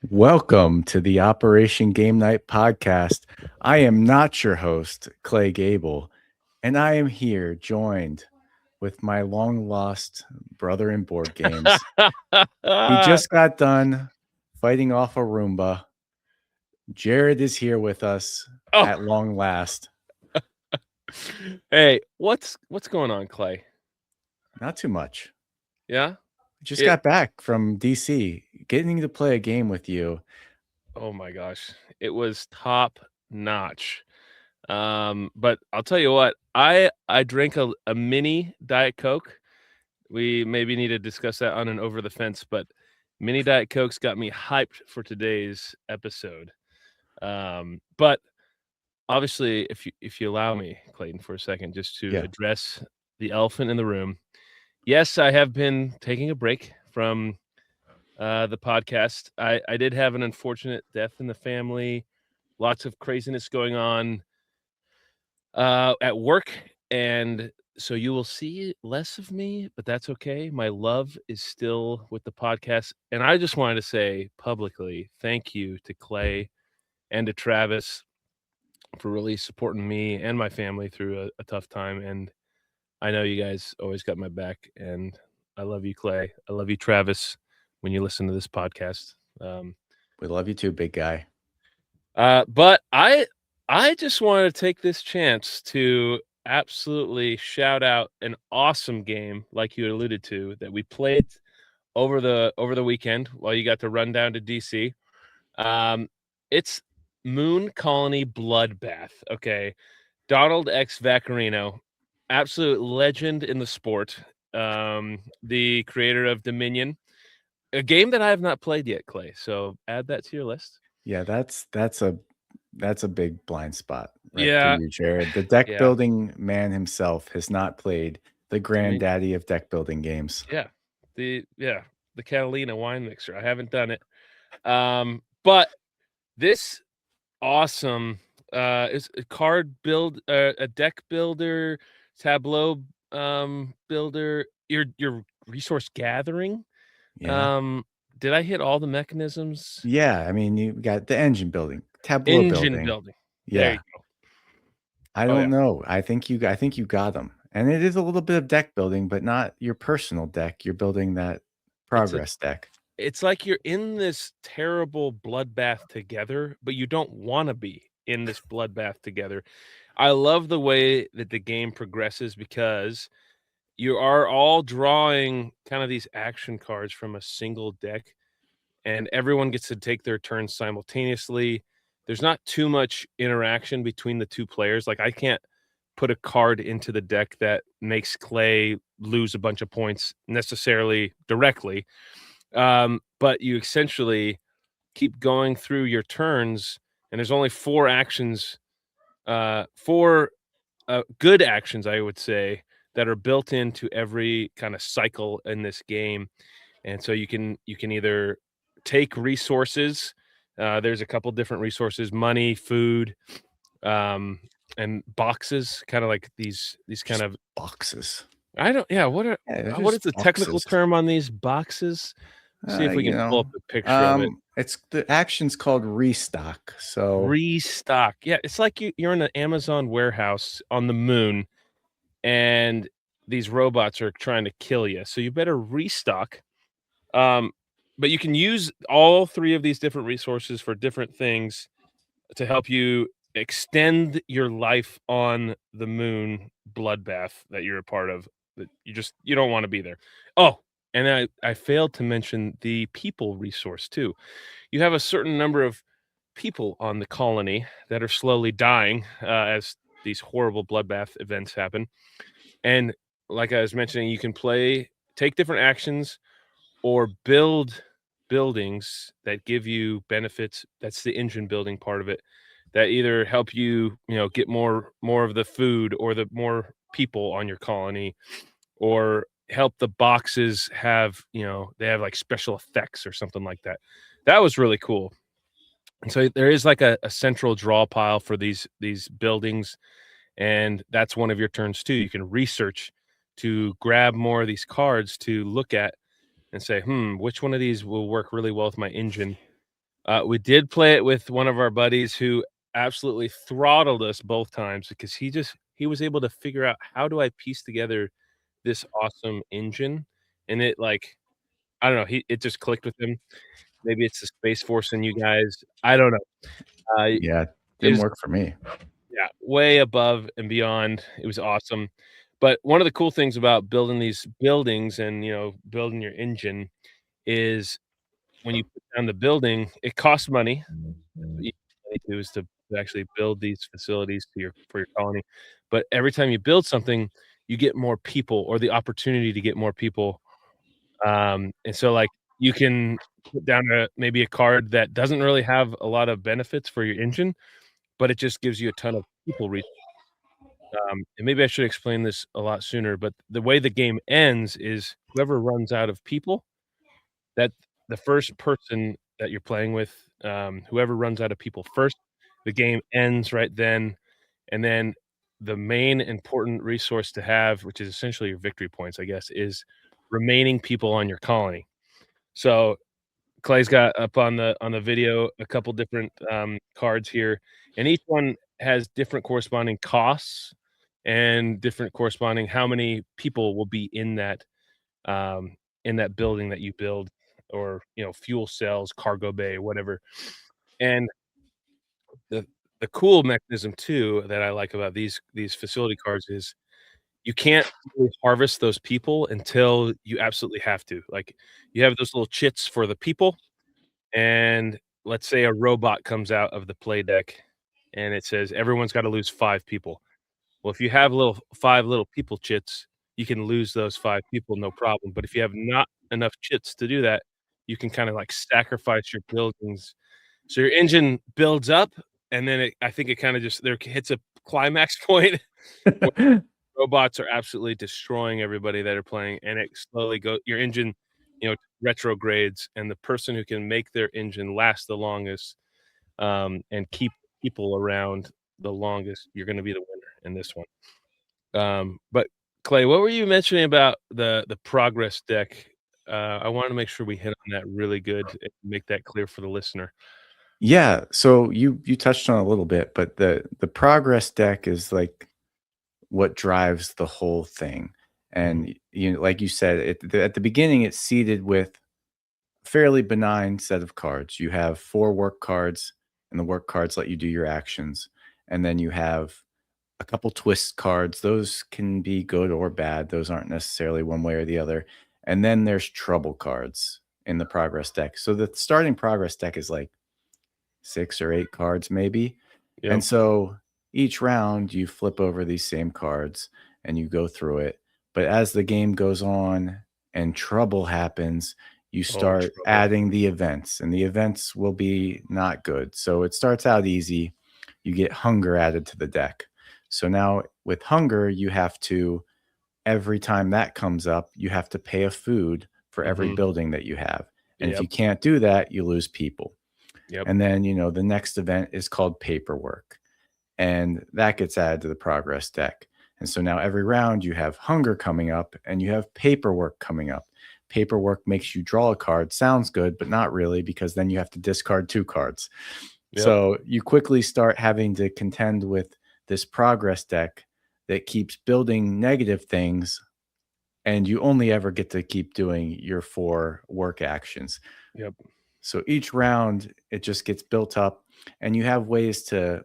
Welcome to the Operation Game Night podcast. I am not your host, Clay Gable, and I am here joined with my long lost brother in board games. He just got done fighting off a Roomba. Jared is here with us Oh, at long last. hey, what's going on, Clay? Not too much. Yeah? Just It got back from DC, getting to play a game with you. Oh my gosh, it was top notch. But I'll tell you what, I drank a mini Diet Coke. We maybe need to discuss that on an over the fence, but mini Diet Cokes got me hyped for today's episode. But obviously, if you allow me, Clayton, for a second, just to Yeah. address the elephant in the room. Yes, I have been taking a break from the podcast. I did have an unfortunate death in the family, lots of craziness going on at work, and so you will see less of me, but that's okay. My love is still with the podcast, and I just wanted to say publicly thank you to Clay and to Travis for really supporting me and my family through a tough time. And I know you guys always got my back, and I love you, Clay. I love you, Travis, when you listen to this podcast. We love you too, big guy. But I just wanted to take this chance to absolutely shout out an awesome game, like you alluded to, that we played over the weekend while you got to run down to DC. It's Moon Colony Bloodbath. Okay, Donald X Vaccarino, absolute legend in the sport. The creator of Dominion, a game that I have not played yet, Clay. So add that to your list. Yeah, that's a big blind spot right for Yeah, you, Jared. The deck yeah, building man himself has not played the Dominion. granddaddy of deck building games. Yeah, the Catalina wine mixer. I haven't done it. But this awesome is a card build, a deck builder, tableau builder, your resource gathering. Yeah. Um, did I hit all the mechanisms? Yeah, I mean, you got the engine building, tableau Engine building. building. There Yeah. you go. I Oh yeah. don't know. I think you got them. And it is a little bit of deck building, but not your personal deck. You're building that It's a progress deck. it's like you're in this terrible bloodbath together, but you don't want to be in this bloodbath together. I love the way that the game progresses because you are all drawing kind of these action cards from a single deck, and everyone gets to take their turns simultaneously. There's not too much interaction between the two players. Like, I can't put a card into the deck that makes Clay lose a bunch of points necessarily directly. But you essentially keep going through your turns, and there's only four good actions, I would say, that are built into every kind of cycle in this game. And so you can either take resources. There's a couple different resources: money, food, and boxes. Kind of like these kind Just of boxes. I don't yeah. Yeah, they're What is just the technical boxes. term on these boxes? See if we You can pull know, up a picture of it. it's the action's called restock. So Restock. Yeah, it's like you're in an Amazon warehouse on the moon, and these robots are trying to kill you. So you better restock. Um, but you can use all three of these different resources for different things to help you extend your life on the moon bloodbath that you're a part of. That you don't want to be there. Oh, and I failed to mention the people resource too. You have a certain number of people on the colony that are slowly dying as these horrible bloodbath events happen. And like I was mentioning, you can take different actions or build buildings that give you benefits. That's the engine building part of it, that either help you, get more of the food or the more people on your colony, or help the boxes have, they have like special effects or something like that. That was really cool. And so there is like a central draw pile for these buildings, and that's one of your turns too. You can research to grab more of these cards to look at and say, which one of these will work really well with my engine? We did play it with one of our buddies who absolutely throttled us both times because he was able to figure out how do I piece together this awesome engine, and it, like, I don't know, he it just clicked with him. Maybe it's the Space Force in you guys. I don't know. Yeah, It didn't was work for me. yeah, way above and beyond. It was awesome. But one of the cool things about building these buildings and, building your engine is when you put down the building, it costs money. What you need to do is to actually build these facilities for your colony. But every time you build something, you get more people or the opportunity to get more people. And so, like, you can put down maybe a card that doesn't really have a lot of benefits for your engine, but it just gives you a ton of people and maybe I should explain this a lot sooner, but the way the game ends is whoever runs out of people, that the first person that you're playing with, whoever runs out of people first, the game ends right then, and then the main important resource to have, which is essentially your victory points, I guess, is remaining people on your colony. So Clay's got up on the video a couple different, cards here, and each one has different corresponding costs and different corresponding how many people will be in that building that you build or, fuel cells, cargo bay, whatever. And the the cool mechanism too that I like about these facility cards is you can't really harvest those people until you absolutely have to. Like, you have those little chits for the people, and let's say a robot comes out of the play deck and it says everyone's gotta lose 5 people. Well, if you have 5 little people chits, you can lose those 5 people, no problem, but if you have not enough chits to do that, you can kinda, like, sacrifice your buildings. So your engine builds up, and then I think it kinda just there hits a climax point where robots are absolutely destroying everybody that are playing, and it slowly your engine, retrogrades, and the person who can make their engine last the longest, and keep people around the longest, you're gonna be the winner in this one. But Clay, what were you mentioning about the progress deck? I wanted to make sure we hit on that really good and make that clear for the listener. Yeah, so you touched on it a little bit, but the progress deck is like what drives the whole thing. Mhm. And like you said, at the beginning, it's seeded with fairly benign set of cards. You have 4 work cards, and the work cards let you do your actions. And then you have a couple twist cards. Those can be good or bad. Those aren't necessarily one way or the other. And then there's trouble cards in the progress deck. So the starting progress deck is like 6 or 8 cards maybe. And Yep. so each round you flip over these same cards and you go through it. But as the game goes on and trouble happens, you Oh, start trouble. adding the events, and the events will be not good. So it starts out easy. You get hunger added to the deck. So now with hunger, you have to, every time that comes up, you have to pay a food for every Mhm. building that you have. And if Yep. you can't do that, you lose people. Yep. And then, the next event is called paperwork, and that gets added to the progress deck. And so now every round you have hunger coming up and you have paperwork coming up. Paperwork makes you draw a card. Sounds good, but not really, because then you have to discard 2 cards. Yep. So you quickly start having to contend with this progress deck that keeps building negative things, and you only ever get to keep doing your 4 work actions. Yep. So each round, it just gets built up, and you have ways to,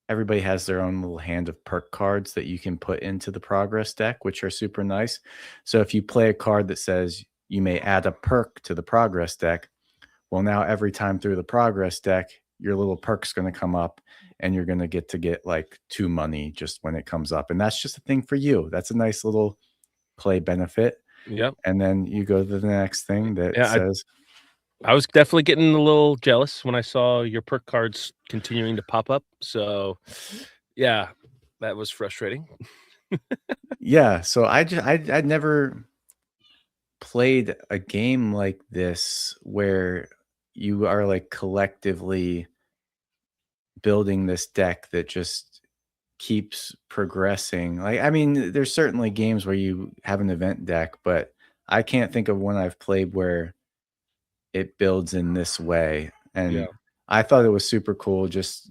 everybody has their own little hand of perk cards that you can put into the progress deck, which are super nice. So if you play a card that says you may add a perk to the progress deck, well, now every time through the progress deck, your little perk's going to come up, and you're going to get like 2 money just when it comes up. And that's just a thing for you. That's a nice little play benefit. Yep. And then you go to the next thing that Yeah, says, I was definitely getting a little jealous when I saw your perk cards continuing to pop up, so, yeah, that was frustrating. yeah. So I'd never played a game like this where you are like collectively building this deck that just keeps progressing. Like, I mean, there's certainly games where you have an event deck, but I can't think of one I've played where it builds in this way. And Yeah. I thought it was super cool just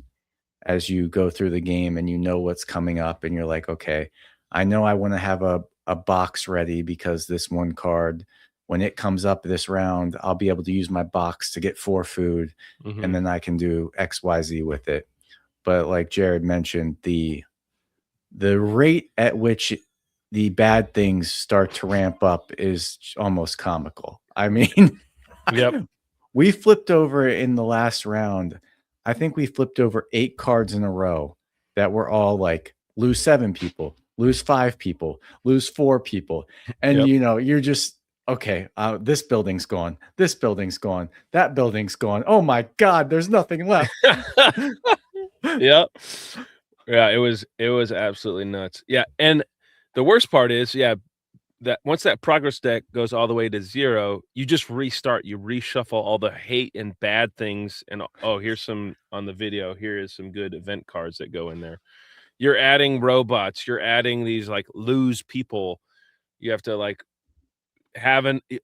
as you go through the game and you know what's coming up and you're like, okay, I know I want to have a box ready because this one card, when it comes up this round, I'll be able to use my box to get 4 food and then I can do XYZ with it. But like Jared mentioned, the rate at which the bad things start to ramp up is almost comical. I mean, Yep. we flipped over in the last round. I think we flipped over 8 cards in a row that were all like lose 7 people, lose 5 people, lose 4 people. And Yep. you know, you're just okay, this building's gone. This building's gone. That building's gone. Oh my god, there's nothing left. Yep. Yeah, it was absolutely nuts. Yeah, and the worst part is, that once that progress deck goes all the way to 0, you just restart. You reshuffle all the hate and bad things, and here's some on the video. Here is some good event cards that go in there. You're adding robots. You're adding these like lose people. You have to like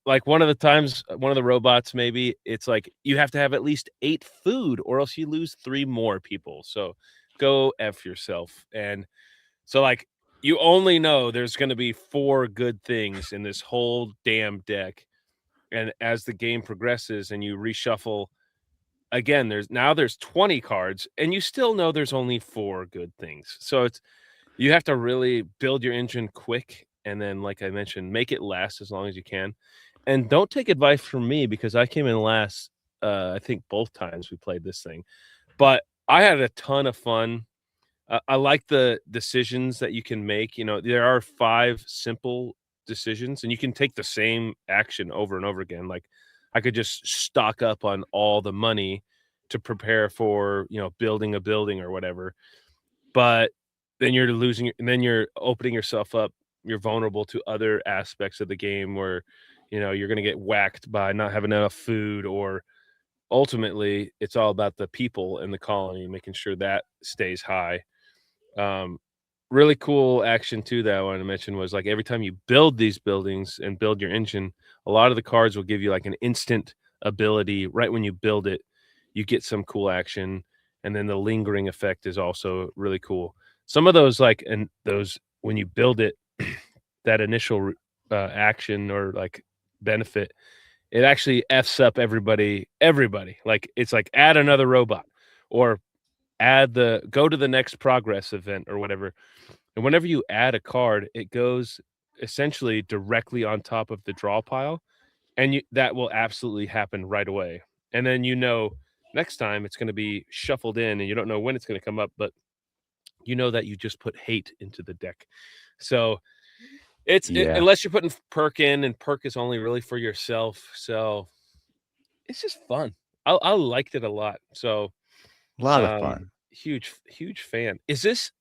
like one of the times, one of the robots, maybe it's like you have to have at least 8 food or else you lose 3 more people. So go F yourself. And so like you only know there's going to be 4 good things in this whole damn deck. And as the game progresses and you reshuffle again, there's 20 cards and you still know there's only 4 good things. So you have to really build your engine quick and then, like I mentioned, make it last as long as you can. And don't take advice from me because I came in last, I think both times we played this thing. But I had a ton of fun. I like the decisions that you can make. You know, there are 5 simple decisions, and you can take the same action over and over again. Like I could just stock up on all the money to prepare for, building a building or whatever. But then you're losing, and then you're opening yourself up. You're vulnerable to other aspects of the game where, you're going to get whacked by not having enough food, or ultimately it's all about the people in the colony, making sure that stays high. Um, Really cool action too that I wanted to mention was like every time you build these buildings and build your engine, a lot of the cards will give you like an instant ability right when you build it. You get some cool action, and then the lingering effect is also really cool. Some of those and those when you build it, that initial action or like benefit, it actually f's up everybody. Like it's like add another robot or go to the next progress event or whatever. And whenever you add a card, it goes essentially directly on top of the draw pile, and that will absolutely happen right away. And then next time it's going to be shuffled in, and you don't know when it's going to come up, but you know that you just put hate into the deck. So Yeah. unless you're putting perk in, and perk is only really for yourself. So it's just fun. I liked it a lot. So A lot of fun. huge fan. Is this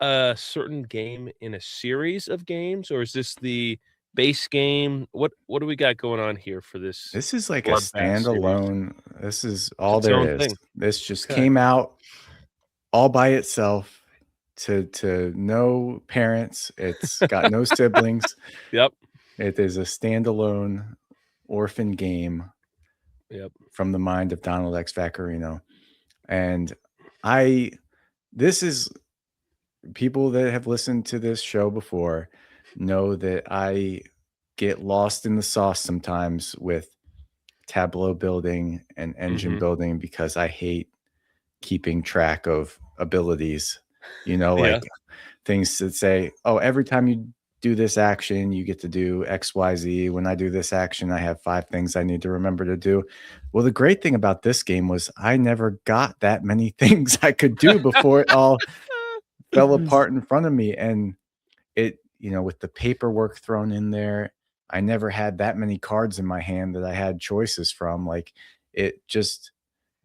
a certain game in a series of games, or is this the base game? What do we got going on here for this This is like a Bloodbath series? standalone. This is It's all its there own is. thing. This just Okay. came out all by itself to no parents. It's got no siblings. Yep. It is a standalone orphan game Yep. from the mind of Donald X. Vaccarino. And this is people that have listened to this show before know that I get lost in the sauce sometimes with tableau building and engine building because I hate keeping track of abilities, Yeah. like things that say, oh, every time you do this action, you get to do XYZ. When I do this action, I have 5 things I need to remember to do. Well, the great thing about this game was I never got that many things I could do before it all fell apart in front of me. And with the paperwork thrown in there, I never had that many cards in my hand that I had choices from. Like it just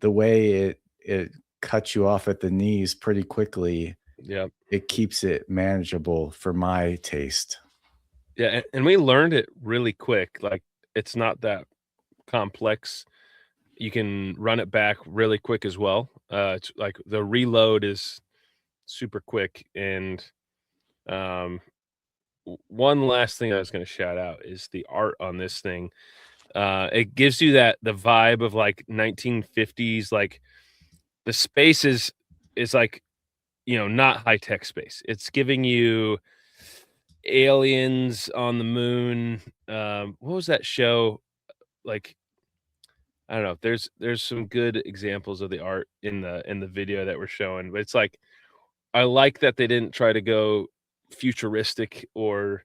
the way it cuts you off at the knees pretty quickly, Yep. it keeps it manageable for my taste. Yeah, and we learned it really quick. Like it's not that complex. You can run it back really quick as well. It's like the reload is super quick. And one last thing I was going to shout out is the art on this thing. It gives you the vibe of like 1950s, like the space is like, not high tech space. It's giving you aliens on the moon. What was that show? Like, I don't know. There's some good examples of the art in the video that we're showing, but it's like I like that they didn't try to go futuristic, or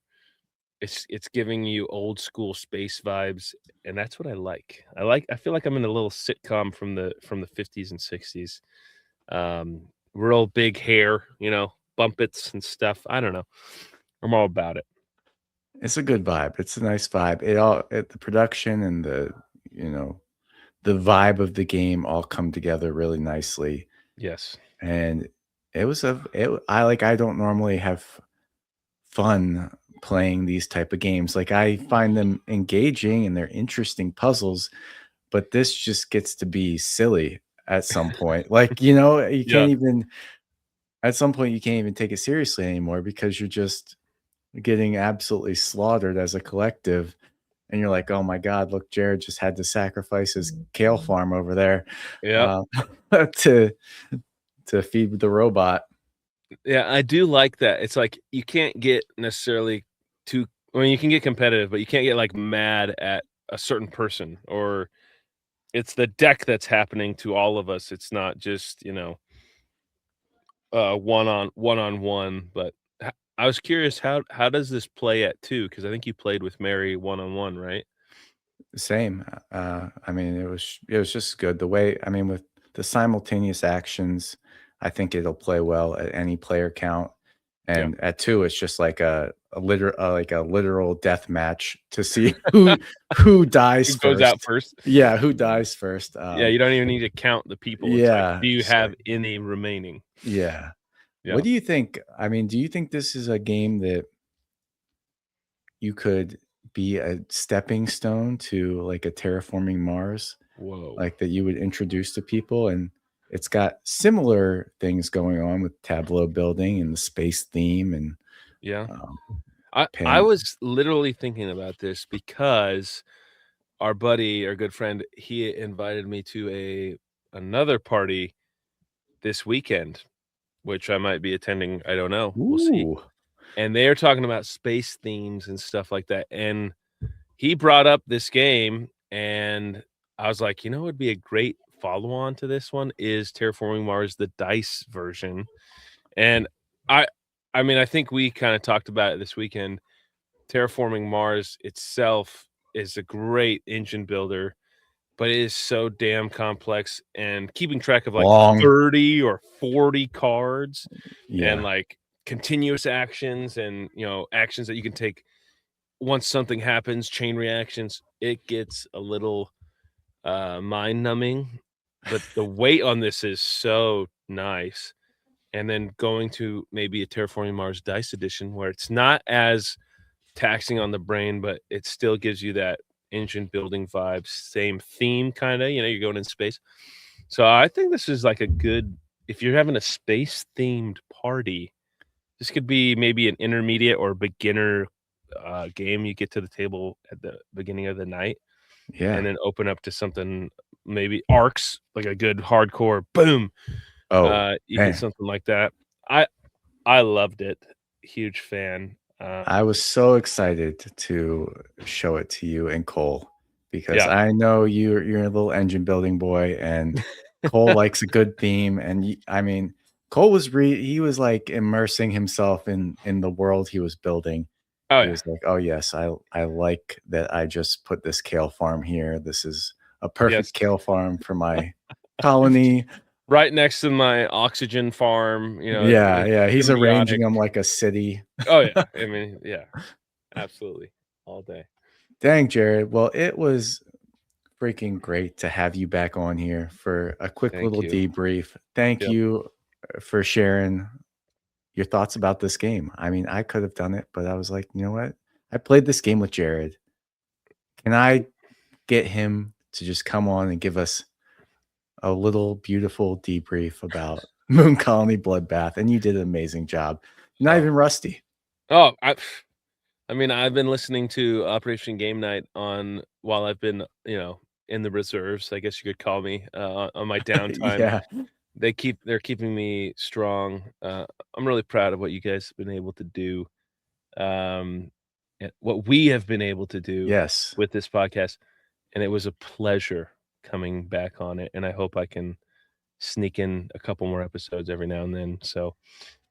it's giving you old school space vibes, and that's what I like. I feel like I'm in a little sitcom from the 50s and 60s. Real big hair, bumpets and stuff. I don't know. I'm all about it. It's a good vibe. It's a nice vibe. The production and you know, the vibe of the game all come together really nicely. Yes. And I don't normally have fun playing these type of games. Like I find them engaging and they're interesting puzzles, but this just gets to be silly at some point. Like, you Yeah. can't even at some point you can't even take it seriously anymore because you're just getting absolutely slaughtered as a collective. And you're like, oh my God, look, Jared just had to sacrifice his kale farm over there Yeah. uh, to feed the robot. Yeah, I do like that. It's like you can't get necessarily too you can get competitive, but you can't get like mad at a certain person, or it's the deck that's happening to all of us. It's not just, one on one, but I was curious how does this play at 2? Because I think you played with Mary one-on-one, right? Same. I mean, it was just good. The way, I mean, with the simultaneous actions, I think it'll play well at any player count. Yeah. And at two, it's just like a literal death match to see who dies Who goes out first. first? Yeah, who dies first. Yeah, you don't even need to count the people. It's like, Yeah, do you just have like any remaining? yeah. Yeah. What do you think? I mean, do you think this is a game that you could be a stepping stone to like a terraforming Mars? Whoa. Like that you would introduce to people, and it's got similar things going on with tableau building and the space theme and Yeah. um, I pan. was literally thinking about this because our good friend, he invited me to another party this weekend, which I might be attending. I don't know. We'll see. Ooh, And they're talking about space themes and stuff like that. And he brought up this game, and I was like, what would be a great follow on to this one is Terraforming Mars, the dice version. And I I mean, I think we kind of talked about it this weekend. Terraforming Mars itself is a great engine builder, but it is so damn complex, and keeping track of like long. 30 or 40 cards and Yeah, like continuous actions and actions that you can take once something happens, chain reactions, it gets a little mind numbing. But the weight on this is so nice. And then going to maybe a Terraforming Mars Dice Edition where it's not as taxing on the brain, but it still gives you that engine building vibes, same theme kind of, you're going in space. So I think this is like a good, if you're having a space themed party, this could be maybe an intermediate or beginner game. You get to the table at the beginning of the night and yeah. then open up to something, maybe arcs, like a good hardcore boom. Oh You get man, something like that. I I loved it. Huge fan. I was so excited to show it to you and Cole because Yeah. I know you're a little engine building boy, and Cole likes a good theme. And I mean, Cole he was like immersing himself in the world he was building. Oh He yeah. was like, "Oh yes, I like that. I just put this kale farm here. This is a Yes. perfect kale farm for my colony." Right next to my oxygen farm, Yeah, it's yeah. He's symbiotic. arranging them like a city. Oh yeah. I mean, yeah, absolutely. All day. Dang, Jared. Well, it was freaking great to have you back on here for a quick Thank little you. debrief. Thank Yep. you for sharing your thoughts about this game. I mean, I could have done it, but I was like, you know what? I played this game with Jared. Can I get him to just come on and give us a little beautiful debrief about Moon Colony Bloodbath? And you did an amazing job. Not Oh. even rusty. Oh, I mean, I've been listening to Operation Game Night on while I've been, in the reserves, I guess you could call me, on my downtime. Yeah. they're keeping me strong. I'm really proud of what you guys have been able to do. What we have been able to do Yes. with this podcast, and it was a pleasure coming back on it. And I hope I can sneak in a couple more episodes every now and then. So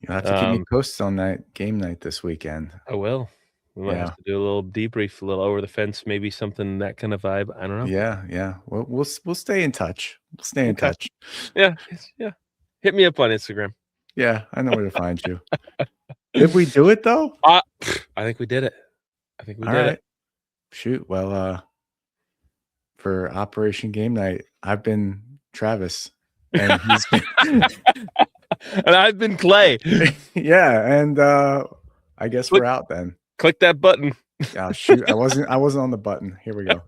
You'll have to keep me posted on that game night this weekend. I will. We might have to do a little debrief, a little over the fence, maybe something that kind of vibe. I don't know. Yeah. We'll stay in touch. We'll stay in touch. Yeah. Hit me up on Instagram. Yeah, I know where to find you. Did we do it though? I think we did it. I think we did it. Shoot. Well, for Operation Game Night, I've been Travis, and he's been and I've been Clay. Yeah, and I guess we're out then. Click that button. Oh shoot, I wasn't on the button. Here we go.